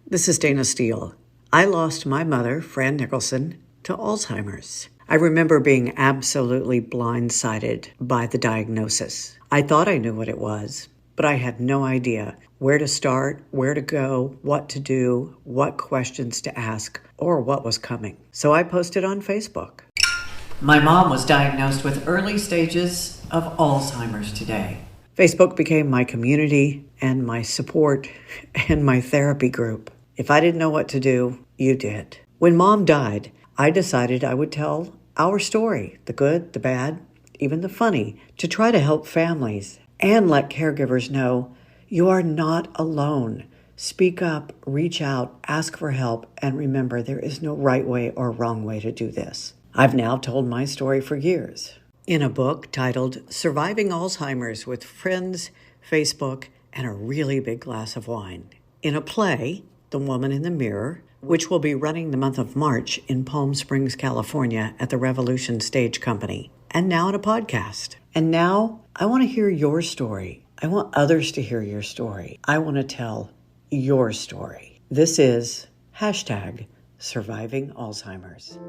This is Dana Steele. I lost my mother, Fran Nicholson, to Alzheimer's. I remember being absolutely blindsided by the diagnosis. I thought I knew what it was, but I had no idea where to start, where to go, what to do, what questions to ask, or what was coming. So I posted on Facebook. My mom was diagnosed with early stages of Alzheimer's today. Facebook became my community and my support and my therapy group. If I didn't know what to do, you did. When Mom died, I decided I would tell our story, the good, the bad, even the funny, to try to help families and let caregivers know you are not alone. Speak up, reach out, ask for help, and remember there is no right way or wrong way to do this. I've now told my story for years. In a book titled Surviving Alzheimer's with Friends, Facebook, and a Really Big Glass of Wine. In a play, The Woman in the Mirror, which will be running the month of March in Palm Springs, California at the Revolution Stage Company. And now in a podcast. And now I want to hear your story. I want others to hear your story. I want to tell your story. This is #Surviving Alzheimer's.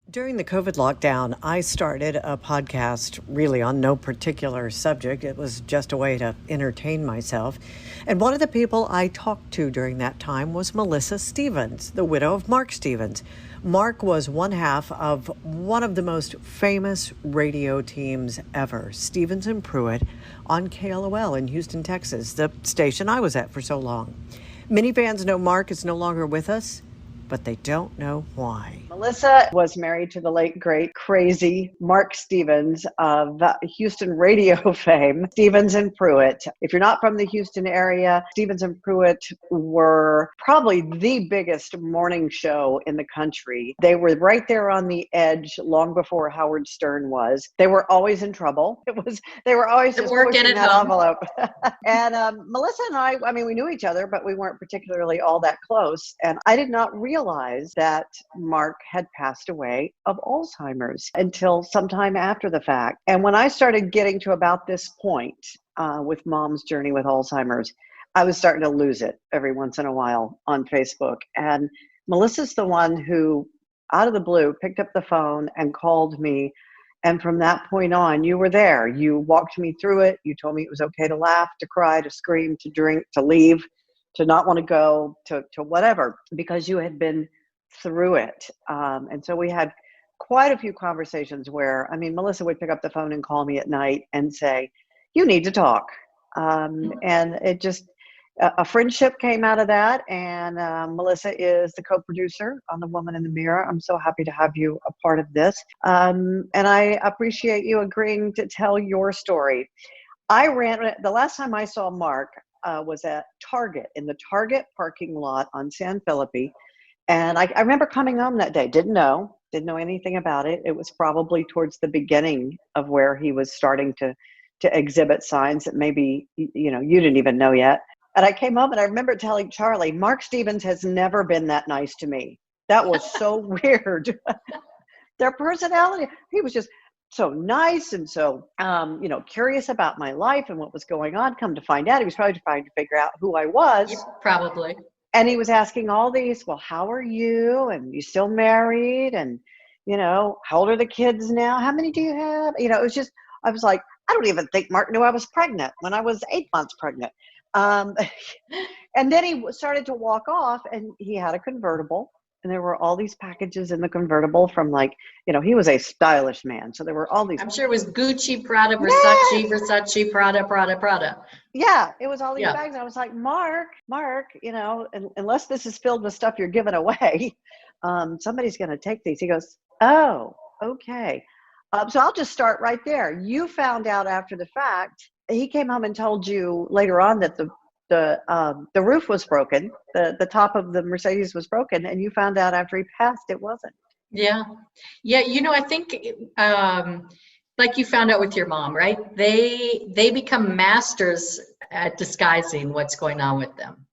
During the COVID lockdown, I started a podcast really on no particular subject. It was just a way to entertain myself. And one of the people I talked to during that time was Melissa Stevens, the widow of Mark Stevens. Mark was one half of one of the most famous radio teams ever, Stevens and Pruett, on KLOL in Houston, Texas, the station I was at for so long. Many fans know Mark is no longer with us, but they don't know why. Melissa was married to the late, great, crazy Mark Stevens of Houston radio fame, Stevens and Pruett. If you're not from the Houston area, Stevens and Pruett were probably the biggest morning show in the country. They were right there on the edge long before Howard Stern was. They were always in trouble. They were always just pushing that envelope. And Melissa and I mean, we knew each other, but we weren't particularly all that close. And I did not realize that Mark had passed away of Alzheimer's until sometime after the fact. And when I started getting to about this point with Mom's journey with Alzheimer's, I was starting to lose it every once in a while on Facebook. And Melissa's the one who, out of the blue, picked up the phone and called me. And from that point on, you were there. You walked me through it. You told me it was okay to laugh, to cry, to scream, to drink, to leave, to not want to go, to whatever, because you had been through it. And so we had quite a few conversations where, Melissa would pick up the phone and call me at night and say, you need to talk. And it just, a friendship came out of that. And Melissa is the co-producer on The Woman in the Mirror. I'm so happy to have you a part of this. And I appreciate you agreeing to tell your story. The last time I saw Mark, was at Target, in the Target parking lot on San Felipe. And I remember coming home that day, didn't know anything about it. It was probably towards the beginning of where he was starting to exhibit signs that maybe, you didn't even know yet. And I came home and I remember telling Charlie, Mark Stevens has never been that nice to me. That was so weird. Their personality, he was just so nice and so, curious about my life and what was going on. Come to find out, he was probably trying to figure out who I was. Yeah, probably. And he was asking all these, well, how are you? And you still married? And, how old are the kids now? How many do you have? It was just, I was like, I don't even think Mark knew I was pregnant when I was 8 months pregnant. And then he started to walk off and he had a convertible. And there were all these packages in the convertible from he was a stylish man. So there were all these. I'm sure it was Gucci, Prada, Versace, yes! Versace, Prada. Yeah, it was all these bags. I was like, Mark, unless this is filled with stuff you're giving away, somebody's going to take these. He goes, oh, okay. So I'll just start right there. You found out after the fact. He came home and told you later on that the roof was broken, the top of the Mercedes was broken, and you found out after he passed it wasn't. Yeah. I think like you found out with your mom, right? They become masters at disguising what's going on with them.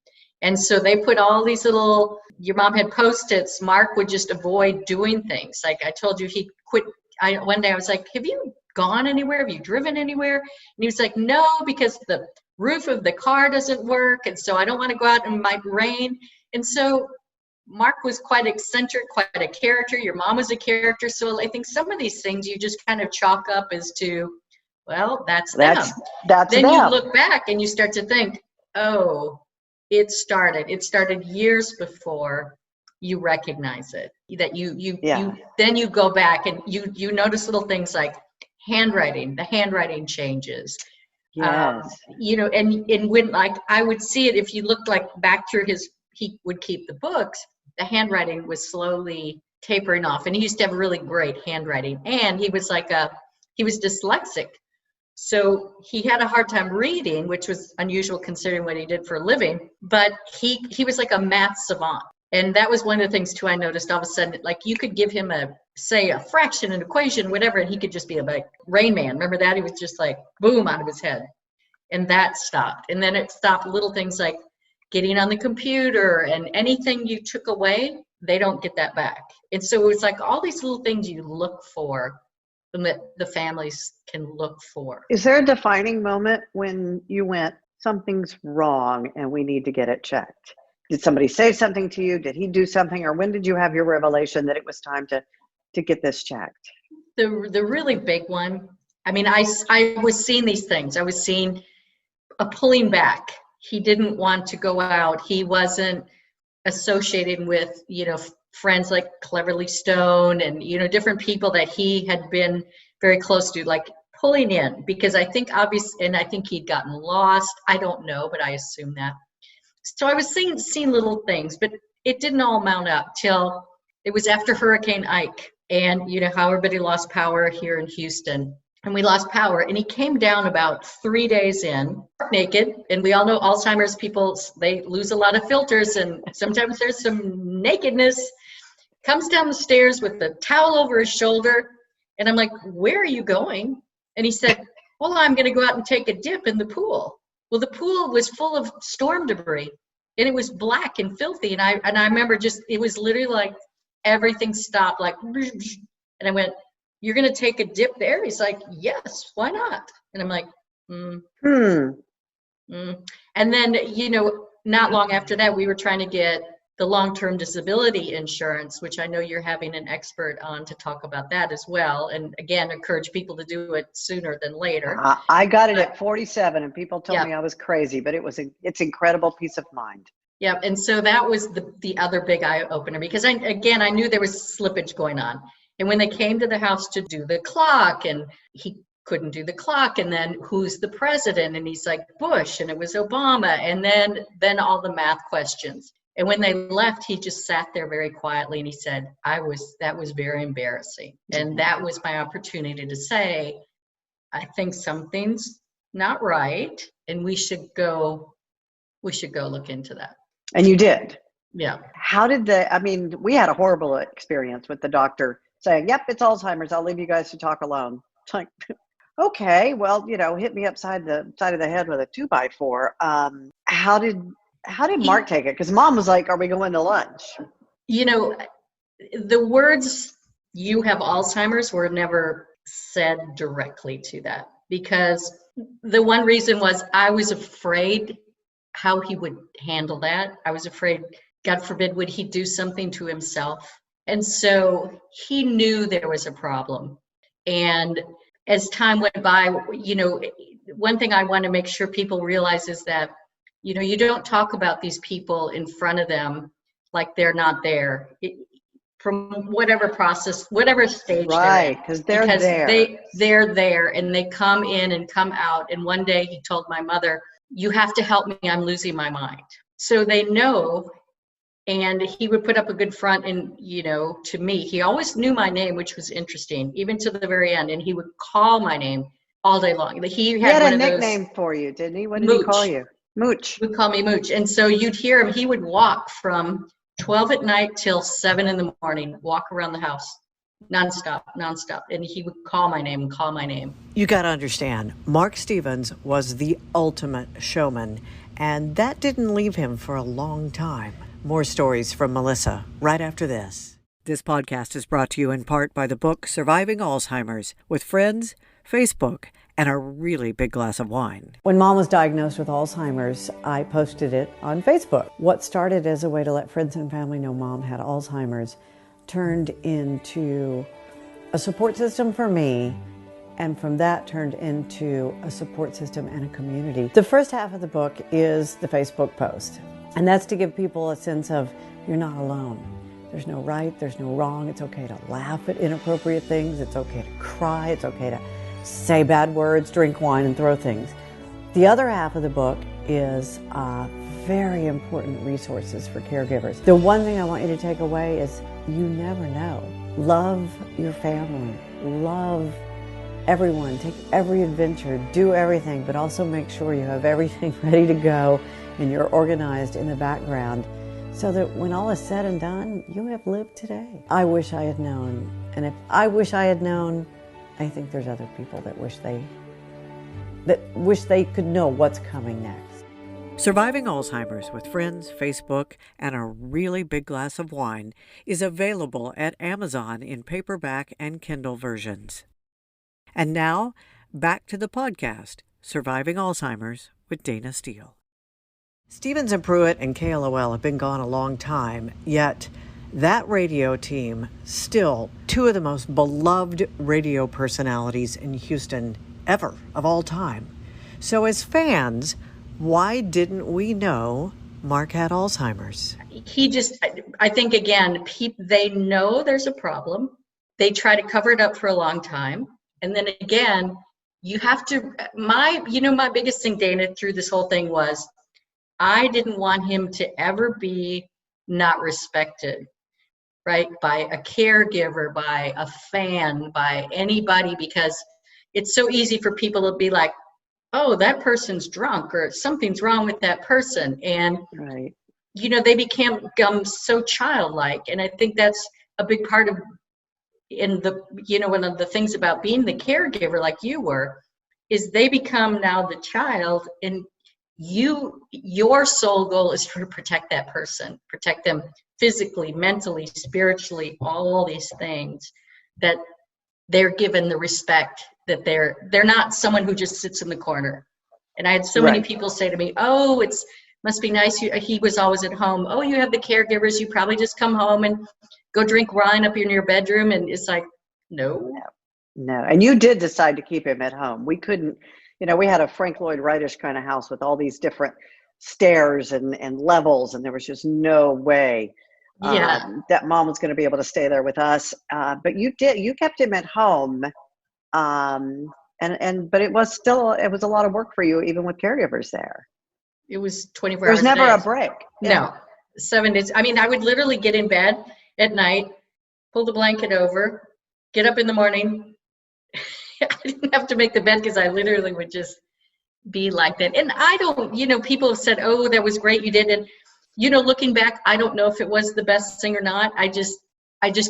And so they put all these little, your mom had Post-its. Mark would just avoid doing things. Like I told you, he quit. One day I was like, have you gone anywhere? Have you driven anywhere? And he was like, no, because the roof of the car doesn't work. And so I don't want to go out in my rain. And so Mark was quite eccentric, quite a character. Your mom was a character. So I think some of these things you just kind of chalk up as to, well, that's them. That's then them. You look back and you start to think, oh, it started years before you recognize it, that you then you go back and you notice little things like the handwriting changes. Yes. And when, like, I would see it, if you looked like back through he would keep the books, the handwriting was slowly tapering off, and he used to have really great handwriting, and he was dyslexic. So he had a hard time reading, which was unusual considering what he did for a living, but he was like a math savant. And that was one of the things too I noticed. All of a sudden, like, you could give him a fraction, an equation, whatever, and he could just be like Rain Man. Remember that? He was just like boom out of his head. And that stopped. And then it stopped little things like getting on the computer, and anything you took away, they don't get that back. And so it was like all these little things you look for, that the families can look for. Is there a defining moment when you went, something's wrong and we need to get it checked? Did somebody say something to you? Did he do something? Or when did you have your revelation that it was time to get this checked? The really big one, I mean, I was seeing these things. I was seeing a pulling back. He didn't want to go out. He wasn't associated with, friends like Cleverly Stone and, different people that he had been very close to, like pulling in, because I think and I think he'd gotten lost. I don't know, but I assume that. So I was seeing little things, but it didn't all mount up till it was after Hurricane Ike, and how everybody lost power here in Houston. And we lost power, and he came down about 3 days in, naked. And we all know Alzheimer's people, they lose a lot of filters, and sometimes there's some nakedness. Comes down the stairs with the towel over his shoulder, and I'm like, where are you going? And he said, well, I'm going to go out and take a dip in the pool. Well, the pool was full of storm debris, and it was black and filthy. And I remember it was literally like everything stopped, like, and I went, you're going to take a dip there? He's like, yes, why not? And I'm like, And then, not long after that, we were trying to get the long-term disability insurance, which I know you're having an expert on to talk about that as well. And again, encourage people to do it sooner than later. I got it at 47, and people told me I was crazy, but it's incredible peace of mind. Yeah, and so that was the other big eye opener, because I knew there was slippage going on. And when they came to the house to do the clock, and he couldn't do the clock, and then who's the president? And he's like, Bush, and it was Obama, and then all the math questions. And when they left, he just sat there very quietly, and he said, that was very embarrassing. And that was my opportunity to say, I think something's not right, and we should go look into that. And you did. Yeah. How did we had a horrible experience with the doctor saying, yep, it's Alzheimer's. I'll leave you guys to talk alone. It's like, okay, well, hit me upside the side of the head with a 2x4. How did Mark take it? Because Mom was like, are we going to lunch? The words, you have Alzheimer's, were never said directly to that, because the one reason was I was afraid how he would handle that. I was afraid, God forbid, would he do something to himself? And so he knew there was a problem. And as time went by, one thing I want to make sure people realize is that, you don't talk about these people in front of them like they're not there. From whatever process, whatever stage they're in. Because they're there. They're there, and they come in and come out. And one day he told my mother, you have to help me, I'm losing my mind. So they know. And he would put up a good front, and, to me, he always knew my name, which was interesting, even to the very end. And he would call my name all day long. He had a nickname for you, didn't he? What did he call you? Mooch. He would call me Mooch. And so you'd hear him. He would walk from 12 at night till 7 in the morning, walk around the house, nonstop. And he would call my name. You got to understand, Mark Stevens was the ultimate showman. and that didn't leave him for a long time. More stories from Melissa right after this. This podcast is brought to you in part by the book Surviving Alzheimer's with Friends, Facebook, and a really big glass of wine. When Mom was diagnosed with Alzheimer's, I posted it on Facebook. What started as a way to let friends and family know Mom had Alzheimer's turned into a support system for me, and from that turned into a support system and a community. The first half of the book is the Facebook post, and that's to give people a sense of you're not alone. There's no right, there's no wrong. It's okay to laugh at inappropriate things. It's okay to cry. It's okay to say bad words, drink wine, and throw things. The other half of the book is very important resources for caregivers. The one thing I want you to take away is you never know. Love your family. Love everyone. Take every adventure. Do everything, but also make sure you have everything ready to go and you're organized in the background, so that when all is said and done, you have lived today. I wish I had known. And if I wish I had known, I think there's other people that wish they could know what's coming next. Surviving Alzheimer's with Friends, Facebook, and a really big glass of wine is available at Amazon in paperback and Kindle versions. And now, back to the podcast, Surviving Alzheimer's with Dana Steele. Stevens and Pruett and KLOL have been gone a long time, yet that radio team, still two of the most beloved radio personalities in Houston ever, of all time. So as fans, why didn't we know Mark had Alzheimer's? I think, again, they know there's a problem. They try to cover it up for a long time. And then again, you have to, my biggest thing, Dana, through this whole thing was, I didn't want him to ever be not respected, right? By a caregiver, by a fan, by anybody, because it's so easy for people to be like, oh, that person's drunk or something's wrong with that person. And, right. They became so childlike. And I think that's a big part of, one of the things about being the caregiver like you were, is they become now the child, and your sole goal is to protect that person, protect them physically, mentally, spiritually, all these things, that they're given the respect, that they're not someone who just sits in the corner. And I had so many people say to me, oh, it must be nice. He was always at home. Oh, you have the caregivers. You probably just come home and go drink wine up in your bedroom. And it's like, no. And you did decide to keep him at home. We couldn't, we had a Frank Lloyd Wright-ish kind of house with all these different stairs and levels, and there was just no way that Mom was going to be able to stay there with us. But you kept him at home. But it was a lot of work for you, even with caregivers there. It was 24 hours. There's never a break. No, 7 days. I mean, I would literally get in bed at night, pull the blanket over, get up in the morning. I didn't have to make the bed because I literally would just be like that. And I don't, people have said, oh, that was great, you did. And, looking back, I don't know if it was the best thing or not. I just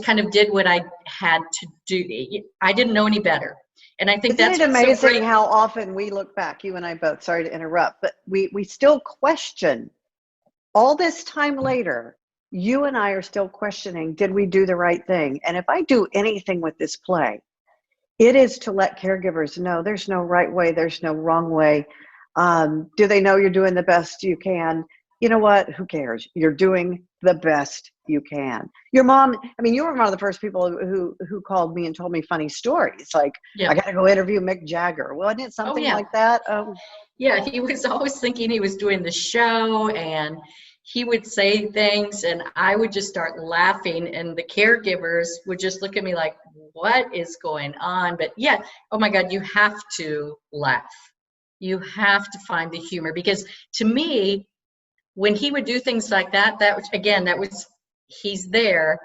kind of did what I had to do. I didn't know any better. And I think Isn't it amazing how often we look back, you and I both, sorry to interrupt, but we still question all this time later. You and I are still questioning, did we do the right thing? And if I do anything with this play, it is to let caregivers know there's no right way, there's no wrong way. Do they know you're doing the best you can? You know what? Who cares? You're doing the best you can. Your mom, you were one of the first people who called me and told me funny stories. Like, I got to go interview Mick Jagger. Wasn't it something like that? Yeah, he was always thinking he was doing the show, and he would say things, and I would just start laughing, and the caregivers would just look at me like, what is going on? But yeah, oh my God, you have to laugh. You have to find the humor, because to me, when he would do things like that, he's there,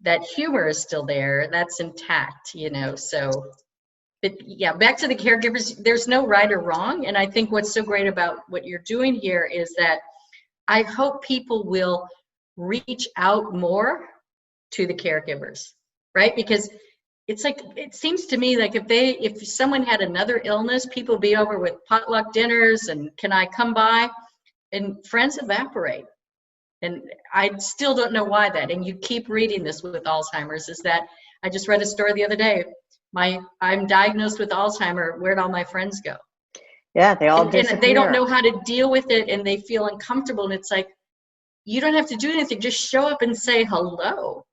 that humor is still there, that's intact, so. But yeah, back to the caregivers, there's no right or wrong. And I think what's so great about what you're doing here is that I hope people will reach out more to the caregivers, right? Because it's like, it seems to me like if someone had another illness, people be over with potluck dinners and can I come by? and friends evaporate. And I still don't know why that. And you keep reading this with Alzheimer's, is that I just read a story the other day. I'm diagnosed with Alzheimer. Where'd all my friends go? Yeah, they all disappear. And they don't know how to deal with it, and they feel uncomfortable. And it's like, you don't have to do anything. Just show up and say hello.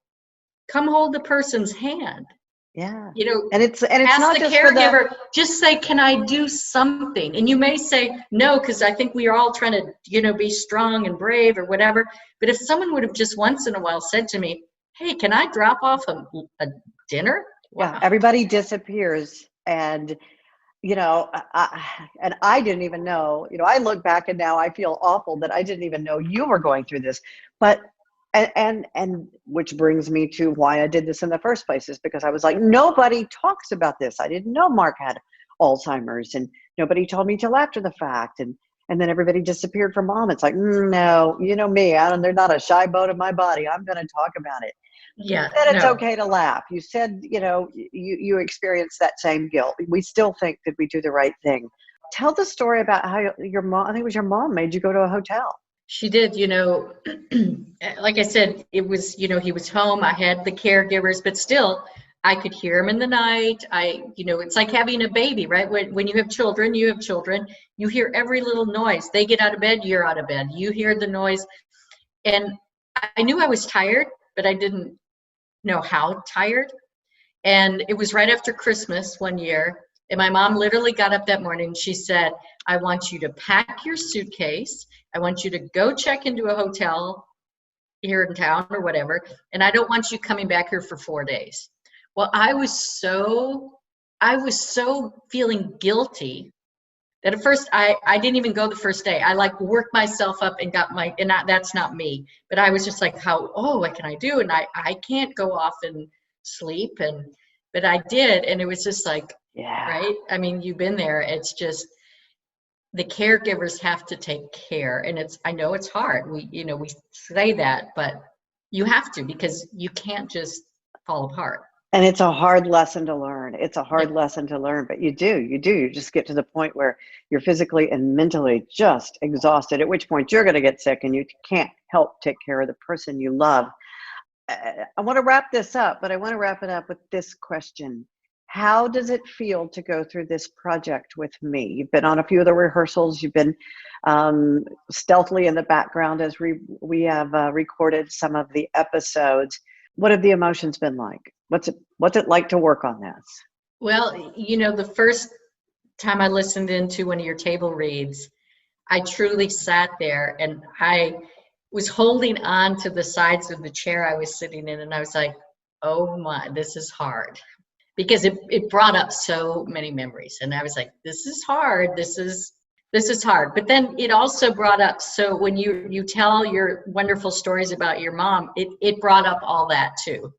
Come hold the person's hand. Yeah. You know, and it's ask not the just caregiver, just say, can I do something? And you may say no, because I think we are all trying to, be strong and brave or whatever. But if someone would have just once in a while said to me, hey, can I drop off a dinner? Wow. Yeah, everybody disappears. And, I didn't even know, I look back and now I feel awful that I didn't even know you were going through this. But and which brings me to why I did this in the first place, is because I was like, nobody talks about this. I didn't know Mark had Alzheimer's, and nobody told me till after the fact. And then everybody disappeared from Mom. It's like, no, you know me, there's not a shy bone in my body. I'm going to talk about it. Yeah. You said it's okay to laugh. You said, you experienced that same guilt. We still think, did we do the right thing? Tell the story about how your mom, I think it was your mom, made you go to a hotel. She did, like I said, it was, he was home. I had the caregivers, but still I could hear him in the night. It's like having a baby, right? When you have children, you hear every little noise. They get out of bed, you're out of bed. You hear the noise. And I knew I was tired, but I didn't know how tired. And it was right after Christmas one year. And my mom literally got up that morning and she said, I want you to pack your suitcase. I want you to go check into a hotel here in town or whatever. And I don't want you coming back here for 4 days. Well, I was so feeling guilty that at first I didn't even go the first day. I worked myself up and that's not me. But I was just like, what can I do? And I can't go off and sleep. But I did. And it was just like, yeah. Right? I mean, you've been there. It's just the caregivers have to take care. And I know it's hard. We say that, but you have to, because you can't just fall apart. And it's a hard lesson to learn. It's a hard lesson to learn, but you do. You just get to the point where you're physically and mentally just exhausted, at which point you're going to get sick and you can't help take care of the person you love. I want to wrap this up, but I want to wrap it up with this question. How does it feel to go through this project with me? You've been on a few of the rehearsals. You've been stealthily in the background as we have recorded some of the episodes. What have the emotions been like? What's it like to work on this? Well, the first time I listened into one of your table reads, I truly sat there and I was holding on to the sides of the chair I was sitting in, and I was like, oh my, this is hard. Because it brought up so many memories. And I was like, this is hard. This is hard. But then it also brought up, so when you tell your wonderful stories about your mom, it brought up all that too.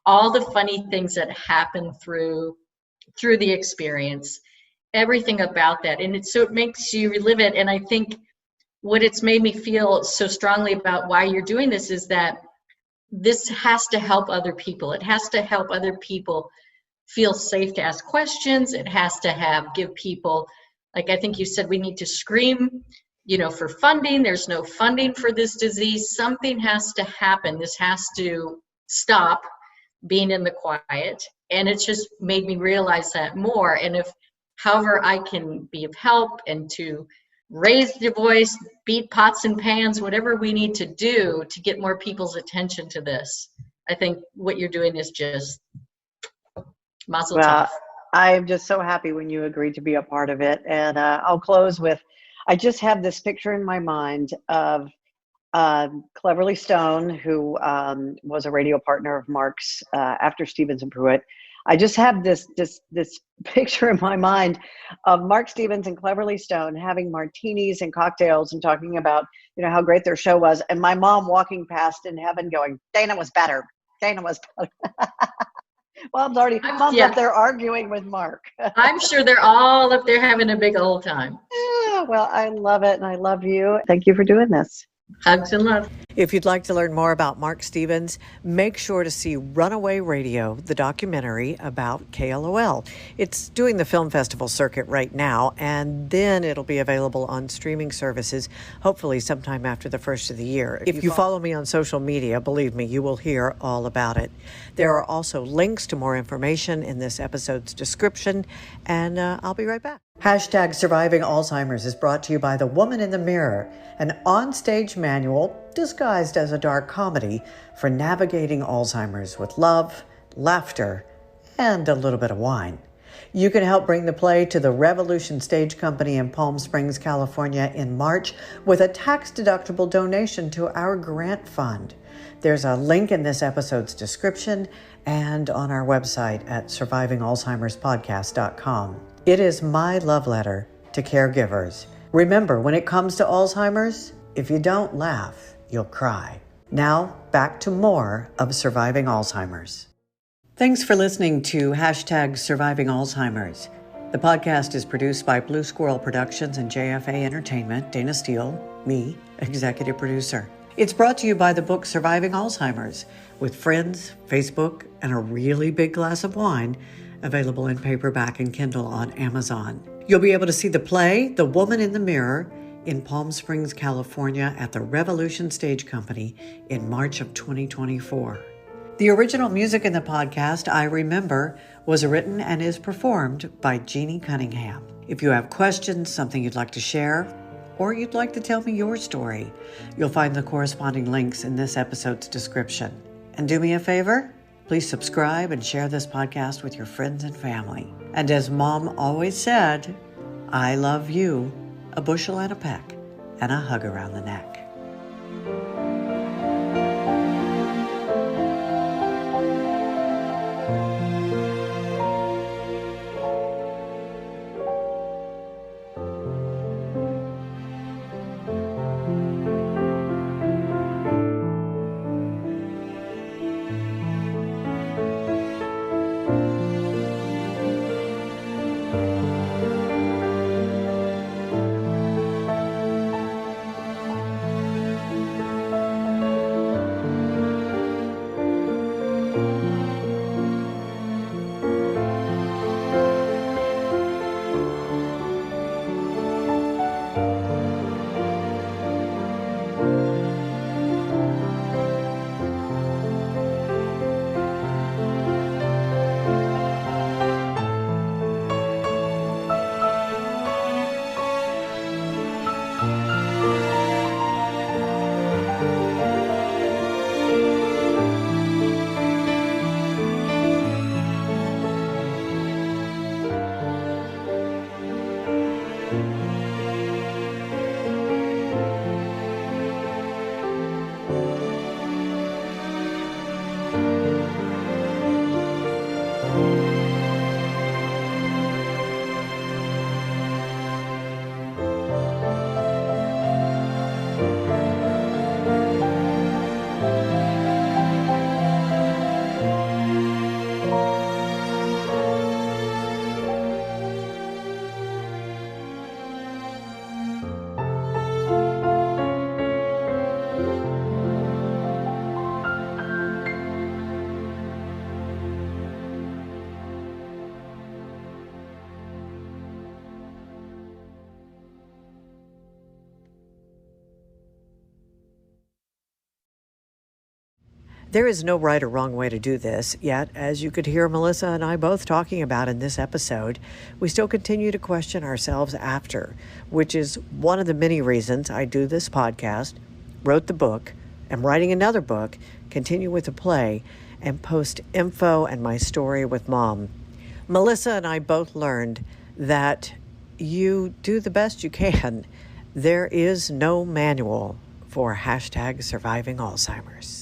All the funny things that happened through the experience, everything about that. And so it makes you relive it. And I think what it's made me feel so strongly about why you're doing this is that this has to help other people. It has to help other people feel safe to ask questions. It has to give people, like I think you said, we need to scream, for funding. There's no funding for this disease. Something has to happen. This has to stop being in the quiet. And it's just made me realize that more. And however I can be of help and to raise your voice, beat pots and pans, whatever we need to do to get more people's attention to this. I think what you're doing is just mazel tov. I'm just so happy when you agreed to be a part of it. And I'll close with, I just have this picture in my mind of Cleverly Stone, who was a radio partner of Mark's after Stevens and Pruett. I just have this picture in my mind of Mark Stevens and Cleverly Stone having martinis and cocktails and talking about, how great their show was. And my mom walking past in heaven going, Dana was better. Dana was better. Mom's up there arguing with Mark. I'm sure they're all up there having a big old time. Yeah, well, I love it. And I love you. Thank you for doing this. Hugs and love. If you'd like to learn more about Mark Stevens, make sure to see Runaway Radio, the documentary about KLOL. It's doing the film festival circuit right now, and then it'll be available on streaming services, hopefully sometime after the first of the year. If you follow me on social media, believe me, you will hear all about it. There are also links to more information in this episode's description, and I'll be right back. Hashtag Surviving Alzheimer's is brought to you by The Woman in the Mirror, an on-stage manual disguised as a dark comedy for navigating Alzheimer's with love, laughter, and a little bit of wine. You can help bring the play to the Revolution Stage Company in Palm Springs, California in March with a tax-deductible donation to our grant fund. There's a link in this episode's description and on our website at survivingalzheimerspodcast.com. It is my love letter to caregivers. Remember, when it comes to Alzheimer's, if you don't laugh, you'll cry. Now, back to more of Surviving Alzheimer's. Thanks for listening to Hashtag Surviving Alzheimer's. The podcast is produced by Blue Squirrel Productions and JFA Entertainment, Dana Steele, me, executive producer. It's brought to you by the book Surviving Alzheimer's, with friends, Facebook, and a really big glass of wine, available in paperback and Kindle on Amazon. You'll be able to see the play, The Woman in the Mirror, in Palm Springs, California at the Revolution Stage Company in March of 2024. The original music in the podcast, I Remember, was written and is performed by Jeannie Cunningham. If you have questions, something you'd like to share, or you'd like to tell me your story, you'll find the corresponding links in this episode's description. And do me a favor, please subscribe and share this podcast with your friends and family. And as Mom always said, I love you, a bushel and a peck, and a hug around the neck. There is no right or wrong way to do this, yet, as you could hear Melissa and I both talking about in this episode, we still continue to question ourselves after, which is one of the many reasons I do this podcast, wrote the book, am writing another book, continue with the play, and post info and my story with Mom. Melissa and I both learned that you do the best you can. There is no manual for hashtag surviving Alzheimer's.